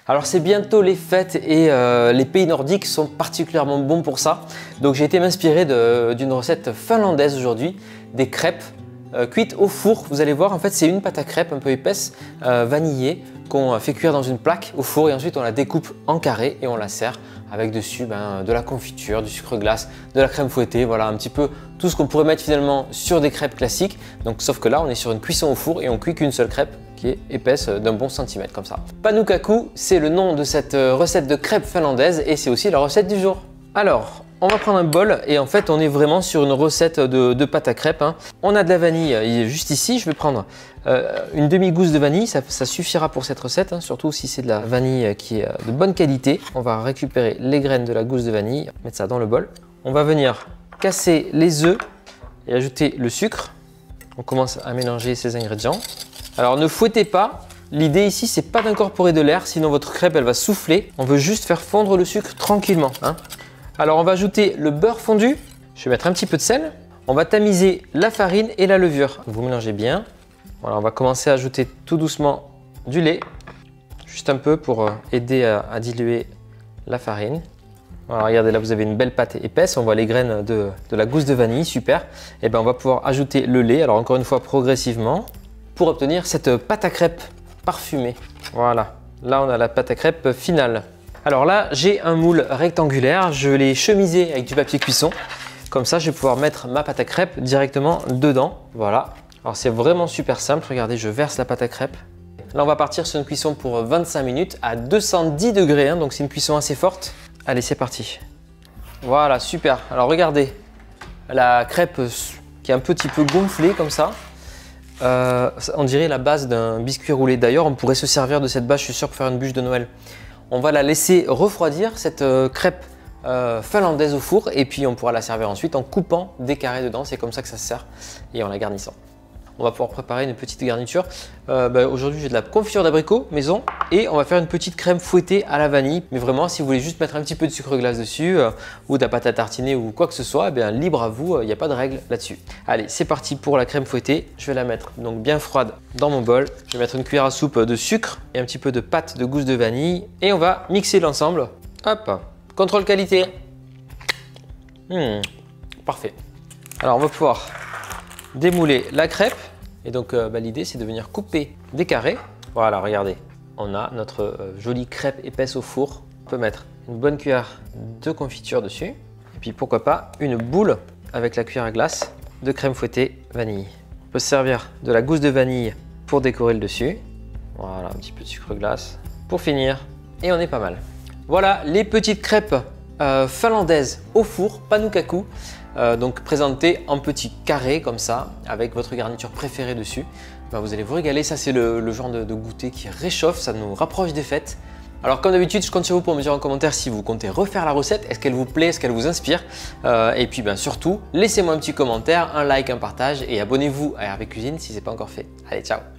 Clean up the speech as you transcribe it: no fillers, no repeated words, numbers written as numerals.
Alors c'est bientôt les fêtes et les pays nordiques sont particulièrement bons pour ça. Donc j'ai été m'inspirer d'une recette finlandaise aujourd'hui, des crêpes cuites au four. Vous allez voir, en fait c'est une pâte à crêpes un peu épaisse, vanillée, qu'on fait cuire dans une plaque au four et ensuite on la découpe en carrés et on la sert avec dessus de la confiture, du sucre glace, de la crème fouettée, voilà un petit peu tout ce qu'on pourrait mettre finalement sur des crêpes classiques. Donc sauf que là on est sur une cuisson au four et on cuit qu'une seule crêpe qui est épaisse d'un bon centimètre comme ça. Pannukakku, c'est le nom de cette recette de crêpes finlandaise et c'est aussi la recette du jour. Alors, on va prendre un bol et en fait on est vraiment sur une recette de pâte à crêpes. On a de la vanille juste ici, je vais prendre une demi-gousse de vanille, ça suffira pour cette recette, surtout si c'est de la vanille qui est de bonne qualité. On va récupérer les graines de la gousse de vanille, mettre ça dans le bol. On va venir casser les œufs et ajouter le sucre. On commence à mélanger ces ingrédients. Alors ne fouettez pas, l'idée ici c'est pas d'incorporer de l'air, sinon votre crêpe elle va souffler. On veut juste faire fondre le sucre tranquillement. Alors on va ajouter le beurre fondu, je vais mettre un petit peu de sel. On va tamiser la farine et la levure. Vous mélangez bien. Voilà, on va commencer à ajouter tout doucement du lait, juste un peu pour aider à diluer la farine. Voilà, regardez là vous avez une belle pâte épaisse, on voit les graines de la gousse de vanille, super. Et bien on va pouvoir ajouter le lait, alors encore une fois progressivement, pour obtenir cette pâte à crêpes parfumée. Voilà, là on a la pâte à crêpes finale. Alors là j'ai un moule rectangulaire, je l'ai chemisé avec du papier cuisson. Comme ça je vais pouvoir mettre ma pâte à crêpes directement dedans. Voilà, alors c'est vraiment super simple, regardez je verse la pâte à crêpes. Là on va partir sur une cuisson pour 25 minutes à 210 degrés, donc c'est une cuisson assez forte. Allez c'est parti. Voilà super, alors regardez la crêpe qui est un petit peu gonflée comme ça. On dirait la base d'un biscuit roulé. D'ailleurs, on pourrait se servir de cette base, je suis sûr, pour faire une bûche de Noël. On va la laisser refroidir, cette crêpe finlandaise au four, et puis on pourra la servir ensuite en coupant des carrés dedans. C'est comme ça que ça se sert, et en la garnissant. On va pouvoir préparer une petite garniture. Aujourd'hui, j'ai de la confiture d'abricot maison et on va faire une petite crème fouettée à la vanille. Mais vraiment, si vous voulez juste mettre un petit peu de sucre glace dessus ou de la pâte à tartiner ou quoi que ce soit, libre à vous, il n'y a pas de règle là-dessus. Allez, c'est parti pour la crème fouettée. Je vais la mettre donc bien froide dans mon bol. Je vais mettre une cuillère à soupe de sucre et un petit peu de pâte de gousse de vanille et on va mixer l'ensemble. Hop, contrôle qualité. Parfait. Alors, on va pouvoir démouler la crêpe et donc l'idée c'est de venir couper des carrés. Voilà, regardez, on a notre jolie crêpe épaisse au four. On peut mettre une bonne cuillère de confiture dessus et puis pourquoi pas une boule avec la cuillère à glace de crème fouettée vanille. On peut se servir de la gousse de vanille pour décorer le dessus. Voilà, un petit peu de sucre glace pour finir et on est pas mal. Voilà les petites crêpes finlandaises au four, Pannukakku. Donc présenté en petits carrés comme ça, avec votre garniture préférée dessus. Vous allez vous régaler, ça c'est le genre de goûter qui réchauffe, ça nous rapproche des fêtes. Alors comme d'habitude, je compte sur vous pour me dire en commentaire si vous comptez refaire la recette, est-ce qu'elle vous plaît, est-ce qu'elle vous inspire. Et puis surtout, laissez-moi un petit commentaire, un like, un partage et abonnez-vous à Hervé Cuisine si ce n'est pas encore fait. Allez, ciao!